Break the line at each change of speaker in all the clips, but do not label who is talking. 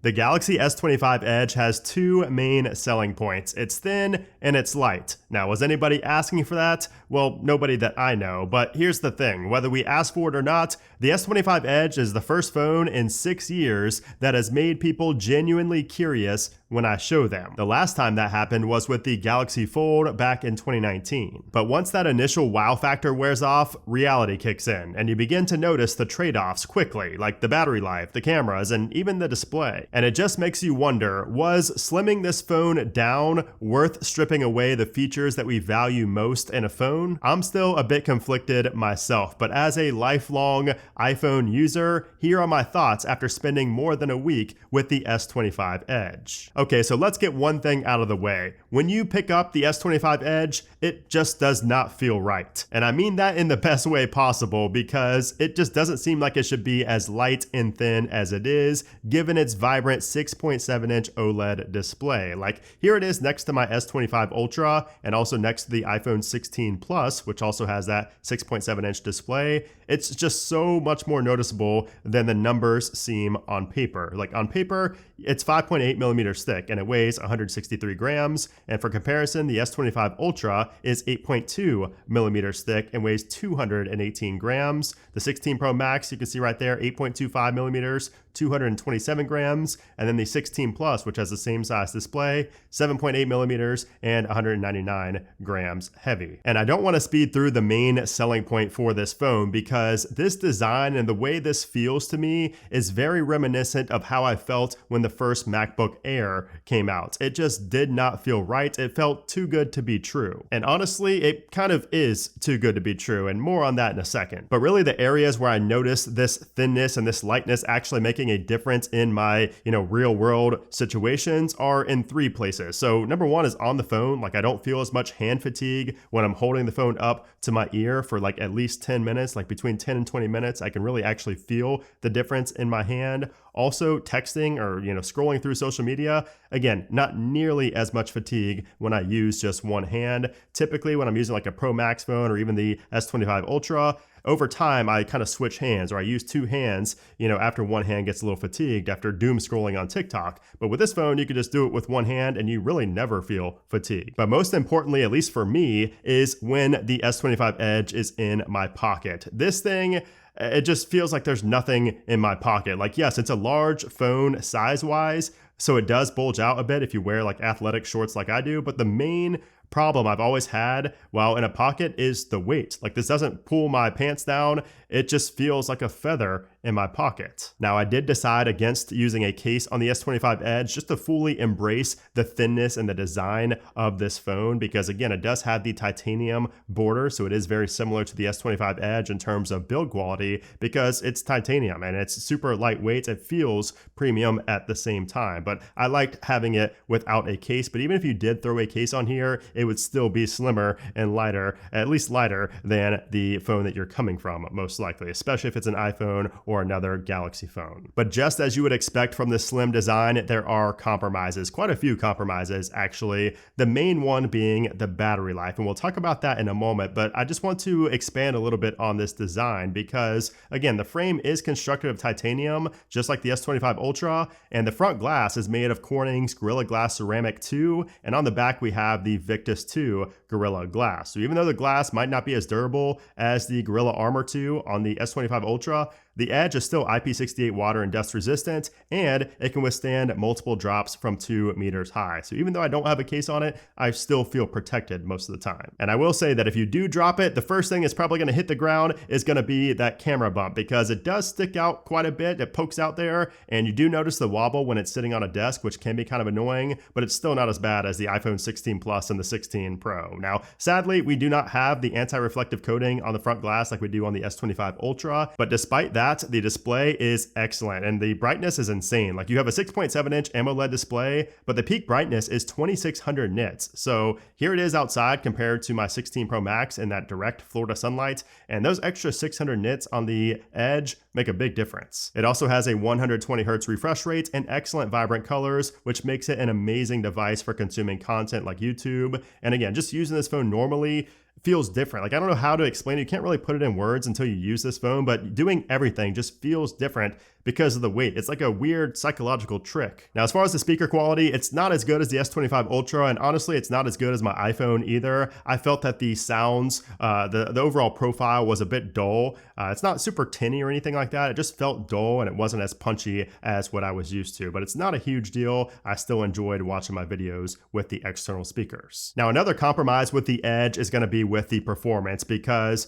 The Galaxy S25 Edge has two main selling points. It's thin and it's light. Now, was anybody asking for that? Well, nobody that I know, but here's the thing. Whether we ask for it or not, the S25 Edge is the first phone in 6 years that has made people genuinely curious when I show them. The last time that happened was with the Galaxy Fold back in 2019. But once that initial wow factor wears off, reality kicks in, and you begin to notice the trade-offs quickly, like the battery life, the cameras, and even the display. And it just makes you wonder, was slimming this phone down worth stripping away the features that we value most in a phone? I'm still a bit conflicted myself, but as a lifelong iPhone user, here are my thoughts after spending more than a week with the S25 Edge. Okay, so let's get one thing out of the way. When you pick up the S25 Edge, it just does not feel right. And I mean that in the best way possible because it just doesn't seem like it should be as light and thin as it is, given its vibrant 6.7-inch OLED display. Like here it is next to my S25 Ultra and also next to the iPhone 16 Plus, which also has that 6.7-inch display. It's just so much more noticeable than the numbers seem on paper. Like on paper, it's 5.8 millimeters thick and it weighs 163 grams. And for comparison, the S25 Ultra is 8.2 millimeters thick and weighs 218 grams. The 16 Pro Max, you can see right there, 8.25 millimeters, 227 grams. And then the 16 Plus, which has the same size display, 7.8 millimeters and 199 grams heavy. And I don't want to speed through the main selling point for this phone because this design and the way this feels to me is very reminiscent of how I felt when the first MacBook Air came out. It just did not feel right. It felt too good to be true. And honestly, it kind of is too good to be true, and more on that in a second. But really the areas where I noticed this thinness and this lightness actually making a difference in my, real world situations are in three places. So number one is on the phone. Like I don't feel as much hand fatigue when I'm holding the phone up to my ear for like at least 10 minutes, like between 10 and 20 minutes. I can really actually feel the difference in my hand. Also texting or, scrolling through social media, again, not nearly as much fatigue when I use just one hand. Typically when I'm using like a Pro Max phone or even the S25 Ultra, over time, I kind of switch hands or I use two hands, after one hand gets a little fatigued after doom scrolling on TikTok. But with this phone, you can just do it with one hand and you really never feel fatigued. But most importantly, at least for me, is when the S25 Edge is in my pocket. This thing, it just feels like there's nothing in my pocket. Like, yes, it's a large phone size-wise, so it does bulge out a bit if you wear like athletic shorts like I do. But the main problem I've always had while in a pocket is the weight. Like this doesn't pull my pants down. It just feels like a feather in my pocket. Now I did decide against using a case on the S25 Edge just to fully embrace the thinness and the design of this phone because again, it does have the titanium border. So it is very similar to the S25 Edge in terms of build quality because it's titanium and it's super lightweight. It feels premium at the same time, but I liked having it without a case. But even if you did throw a case on here, it would still be slimmer and lighter, at least lighter than the phone that you're coming from, most likely, especially if it's an iPhone or another Galaxy phone. But just as you would expect from this slim design, there are compromises, quite a few compromises actually, the main one being the battery life. And we'll talk about that in a moment, but I just want to expand a little bit on this design because again, the frame is constructed of titanium, just like the S25 Ultra, and the front glass is made of Corning's Gorilla Glass Ceramic 2, and on the back we have the Victus 2 Gorilla Glass. So even though the glass might not be as durable as the Gorilla Armor 2 on the S25 Ultra, the Edge is still IP68 water and dust resistant, and it can withstand multiple drops from 2 meters high. So even though I don't have a case on it, I still feel protected most of the time. And I will say that if you do drop it, the first thing it's probably going to hit the ground is going to be that camera bump because it does stick out quite a bit. It pokes out there, and you do notice the wobble when it's sitting on a desk, which can be kind of annoying, but it's still not as bad as the iPhone 16 Plus and the 16 Pro. Now, sadly, we do not have the anti-reflective coating on the front glass like we do on the S25 Ultra, but despite that, the display is excellent and the brightness is insane. Like you have a 6.7-inch AMOLED display, but the peak brightness is 2600 nits. So here it is outside compared to my 16 Pro Max in that direct Florida sunlight, and those extra 600 nits on the Edge make a big difference. It also has a 120 Hz refresh rate and excellent vibrant colors, which makes it an amazing device for consuming content like YouTube. And again, just using this phone normally feels different. Like I don't know how to explain it. You can't really put it in words until you use this phone, but doing everything just feels different because of the weight. It's like a weird psychological trick. Now, as far as the speaker quality, it's not as good as the S25 Ultra, and honestly, it's not as good as my iPhone either. I felt that the sounds, the overall profile was a bit dull. It's not super tinny or anything like that. It just felt dull and it wasn't as punchy as what I was used to, but it's not a huge deal. I still enjoyed watching my videos with the external speakers. Now, another compromise with the Edge is going to be with the performance because,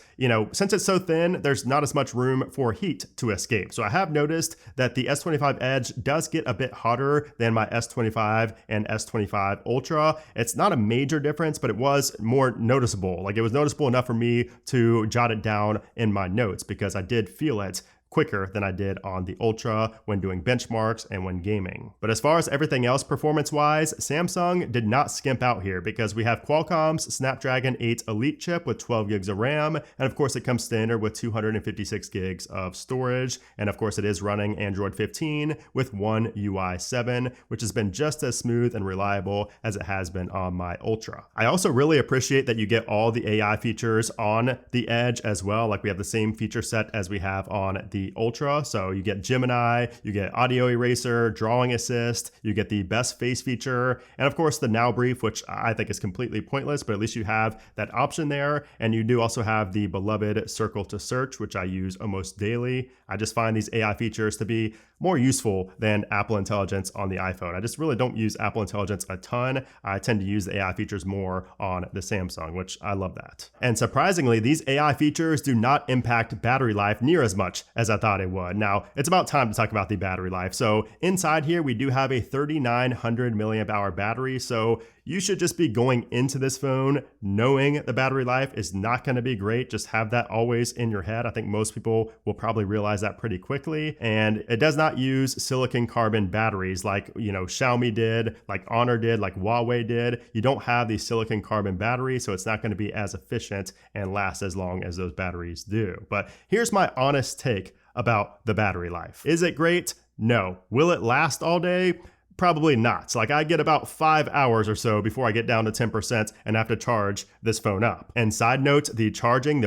since it's so thin, there's not as much room for heat to escape. So I have noticed that the S25 Edge does get a bit hotter than my S25 and S25 Ultra. It's not a major difference, but it was more noticeable. Like, it was noticeable enough for me to jot it down in my notes because I did feel it quicker than I did on the Ultra when doing benchmarks and when gaming. But as far as everything else performance-wise, Samsung did not skimp out here because we have Qualcomm's Snapdragon 8 Elite chip with 12 gigs of RAM, and of course it comes standard with 256 gigs of storage, and of course it is running Android 15 with One UI 7, which has been just as smooth and reliable as it has been on my Ultra. I also really appreciate that you get all the AI features on the Edge as well. Like, we have the same feature set as we have on the Ultra. So you get Gemini, you get audio eraser, drawing assist, you get the best face feature, and of course the now brief, which I think is completely pointless, but at least you have that option there. And you do also have the beloved circle to search, which I use almost daily. I just find these AI features to be more useful than Apple Intelligence on the iPhone. I just really don't use Apple Intelligence a ton. I tend to use the AI features more on the Samsung, which I love that. And surprisingly, these AI features do not impact battery life near as much as I thought it would. Now, it's about time to talk about the battery life. So inside here, we do have a 3,900 milliamp hour battery. So you should just be going into this phone knowing the battery life is not going to be great. Just have that always in your head. I think most people will probably realize that pretty quickly. And it does not use silicon carbon batteries like, Xiaomi did, like Honor did, like Huawei did. You don't have the silicon carbon battery, so it's not going to be as efficient and last as long as those batteries do. But here's my honest take about the battery life. Is it great? No. Will it last all day? Probably not. So I get about 5 hours or so before I get down to 10% and have to charge this phone up. And side note, the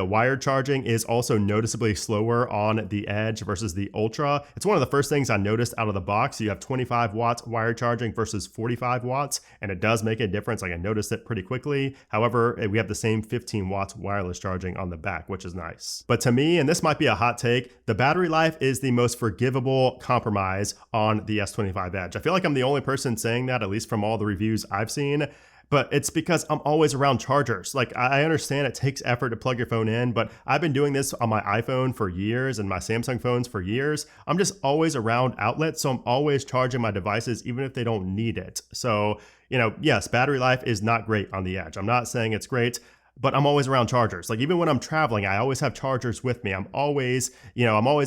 wired charging is also noticeably slower on the Edge versus the Ultra. It's one of the first things I noticed out of the box. You have 25 watts wired charging versus 45 watts, and it does make a difference. I noticed it pretty quickly. However, we have the same 15 watts wireless charging on the back, which is nice. But to me, and this might be a hot take, the battery life is the most forgivable compromise on the S25 Edge. I feel like I'm the only person saying that, at least from all the reviews I've seen, but it's because I'm always around chargers. Like, I understand it takes effort to plug your phone in, but I've been doing this on my iPhone for years and my Samsung phones for years. I'm just always around outlets, so I'm always charging my devices even if they don't need it. So, yes, battery life is not great on the Edge. I'm not saying it's great, but I'm always around chargers. Like, even when I'm traveling, I always have chargers with me. I'm always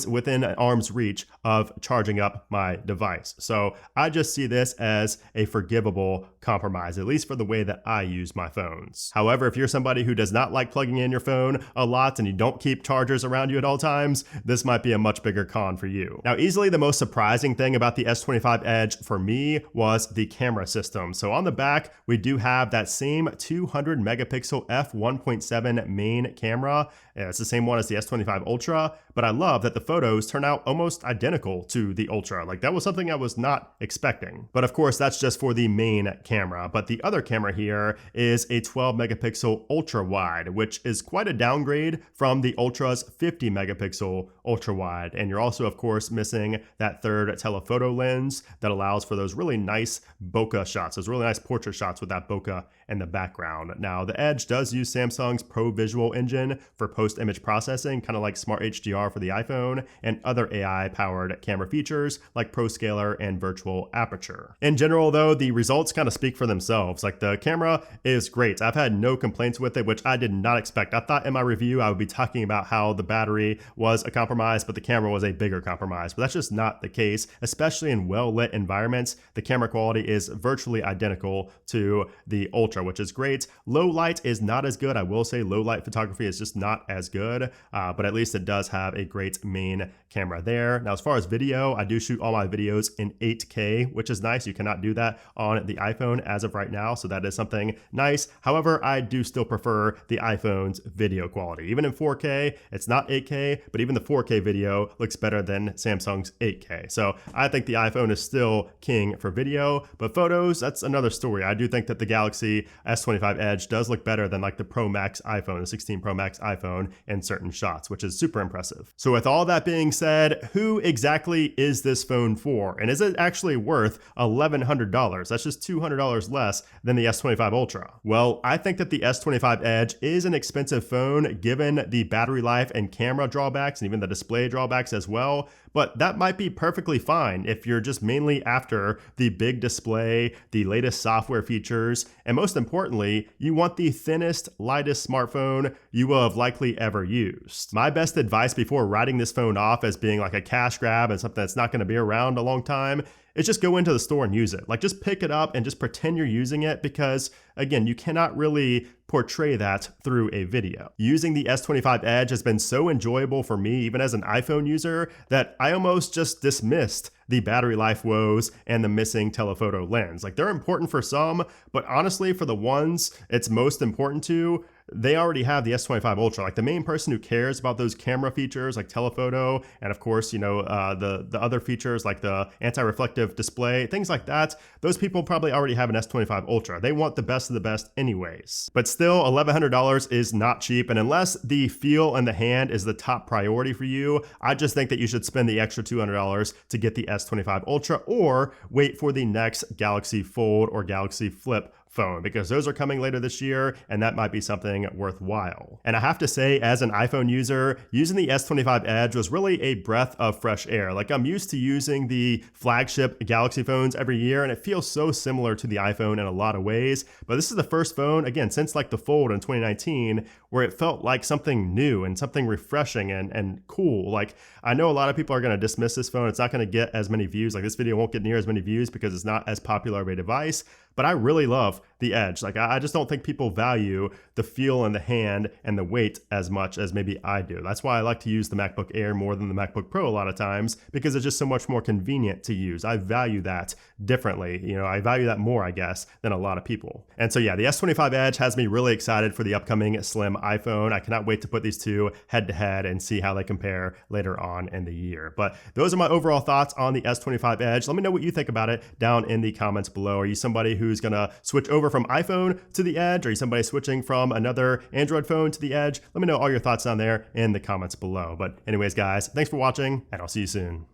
within arm's reach of charging up my device. So I just see this as a forgivable compromise, at least for the way that I use my phones. However, if you're somebody who does not like plugging in your phone a lot and you don't keep chargers around you at all times, this might be a much bigger con for you. Now, easily the most surprising thing about the S25 Edge for me was the camera system. So on the back, we do have that same 200 megapixel f1.7 main camera. It's the same one as the S25 Ultra, but I love that the photos turn out almost identical to the Ultra. Like, that was something I was not expecting. But of course, that's just for the main camera. But the other camera here is a 12 megapixel ultra wide, which is quite a downgrade from the Ultra's 50 megapixel ultra wide. And you're also, of course, missing that third telephoto lens that allows for those really nice bokeh shots, those really nice portrait shots with that bokeh in the background. Now, the Edge does use Samsung's Pro Visual engine for post-image processing, kind of like Smart HDR for the iPhone, and other AI-powered camera features like ProScaler and Virtual Aperture. In general, though, the results kind of speak for themselves. Like, the camera is great. I've had no complaints with it, which I did not expect. I thought in my review I would be talking about how the battery was a compromise, but the camera was a bigger compromise. But that's just not the case, especially in well-lit environments. The camera quality is virtually identical to the Ultra, which is great. Low light is not as good. I will say low light photography is just not as good, but at least it does have a great main camera there. Now, as far as video, I do shoot all my videos in 8K, which is nice. You cannot do that on the iPhone as of right now, so that is something nice. However, I do still prefer the iPhone's video quality. Even in 4K, it's not 8K, but even the 4K video looks better than Samsung's 8K. So I think the iPhone is still king for video, but photos, that's another story. I do think that the Galaxy S25 Edge does look better than like the Pro Max iPhone, the 16 Pro Max iPhone in certain shots, which is super impressive. So with all that being said, who exactly is this phone for? And is it actually worth $1,100? That's just $200 less than the S25 Ultra. Well, I think that the S25 Edge is an expensive phone given the battery life and camera drawbacks and even the display drawbacks as well, but that might be perfectly fine if you're just mainly after the big display, the latest software features, and most importantly, you want the thinnest, lightest smartphone you will have likely ever used. My best advice before writing this phone off as being like a cash grab and something that's not going to be around a long time is just go into the store and use it. Like just pick it up and just pretend you're using it, because again, you cannot really portray that through a video. Using the S25 Edge has been so enjoyable for me, even as an iPhone user, that I almost just dismissed the battery life woes and the missing telephoto lens. Like they're important for some, but honestly, for the ones it's most important to, they already have the S25 Ultra. Like the main person who cares about those camera features like telephoto and of course, you know, the other features like the anti-reflective display, things like that, those people probably already have an S25 Ultra. They want the best of the best anyways. But still, $1,100 is not cheap, and unless the feel and the hand is the top priority for you, I just think that you should spend the extra $200 to get the S25 Ultra or wait for the next Galaxy Fold or Galaxy Flip phone, because those are coming later this year and that might be something worthwhile. And I have to say, as an iPhone user, using the S25 Edge was really a breath of fresh air. Like I'm used to using the flagship Galaxy phones every year and it feels so similar to the iPhone in a lot of ways, but this is the first phone, again, since like the Fold in 2019, where it felt like something new and something refreshing and cool. Like I know a lot of people are going to dismiss this phone. It's not going to get as many views. Like this video won't get near as many views because it's not as popular of a device, but I really love the Edge. Like I just don't think people value the feel in the hand and the weight as much as maybe I do. That's why I like to use the MacBook Air more than the MacBook Pro a lot of times, because it's just so much more convenient to use. I value that differently. You know, I value that more, I guess, than a lot of people. And so yeah, the S25 Edge has me really excited for the upcoming slim iPhone. I cannot wait to put these two head to head and see how they compare later on in the year. But those are my overall thoughts on the S25 Edge. Let me know what you think about it down in the comments below. Are you somebody who's gonna switch over from iPhone to the Edge? Are you somebody switching from another Android phone to the Edge? Let me know all your thoughts down there in the comments below. But anyways, guys, thanks for watching and I'll see you soon.